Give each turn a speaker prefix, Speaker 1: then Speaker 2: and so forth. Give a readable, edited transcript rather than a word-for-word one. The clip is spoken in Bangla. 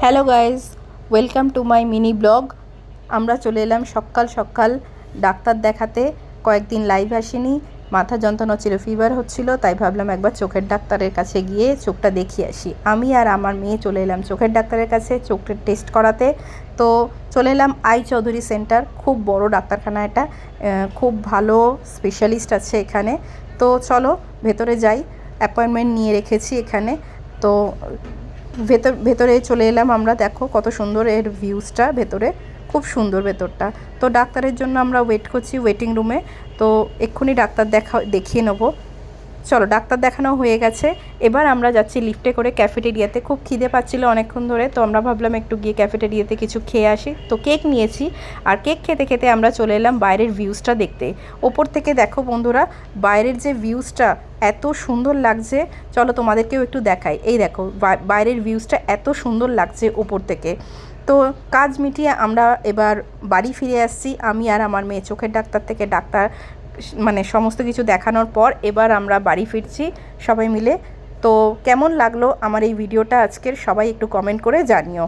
Speaker 1: Hello guys, welcome to my mini blog. আমরা চলে এলাম সকাল সকাল ডাক্তার দেখাতে। কয়েকদিন লাইভ আসিনি, মাথা যন্ত্রণা হচ্ছিল, ফিভার হচ্ছিল, তাই ভাবলাম একবার চোখের ডাক্তারের কাছে গিয়ে চোখটা দেখিয়ে আসি। আমি আর আমার মেয়ে চলে এলাম চোখের ডাক্তারের কাছে চোখের টেস্ট করাতে। তো চলে এলাম আই চৌধুরী সেন্টার, খুব বড় ডাক্তারখানা এটা, খুব ভালো স্পেশালিস্ট আছে এখানে। তো চলো ভেতরে যাই, অ্যাপয়েন্টমেন্ট নিয়ে রেখেছি এখানে। তো ভেতরে চলে এলাম আমরা। দেখো কত সুন্দর এর ভিউজটা, ভেতরে খুব সুন্দর ভেতরটা। তো ডাক্তারের জন্য আমরা ওয়েট করছি ওয়েটিং রুমে। তো এক্ষুনি ডাক্তার দেখিয়ে নেবো। চলো, ডাক্তার দেখানো হয়ে গেছে, এবার আমরা যাচ্ছি লিফটে করে ক্যাফেটেরিয়াতে। খুব খিদে পাচ্ছিলো অনেকক্ষণ ধরে, তো আমরা ভাবলাম একটু গিয়ে ক্যাফেটেরিয়াতে কিছু খেয়ে আসি। তো কেক নিয়েছি, আর কেক খেতে খেতে আমরা চলে এলাম বাইরের ভিউজটা দেখতে। ওপর থেকে দেখো বন্ধুরা, বাইরের যে ভিউজটা এত সুন্দর লাগছে। চলো তোমাদেরকেও একটু দেখাই। এই দেখো বাইরের ভিউজটা এত সুন্দর লাগছে ওপর থেকে। তো কাজ মিটিয়ে আমরা এবার বাড়ি ফিরে আসছি, আমি আর আমার মেয়ে। চোখের ডাক্তার থেকে সমস্ত কিছু দেখানোর পর এবার আমরা বাড়ি ফিরছি সবাই মিলে। তো কেমন লাগলো আমার এই ভিডিওটা আজকের, সবাই একটু কমেন্ট করে জানিও।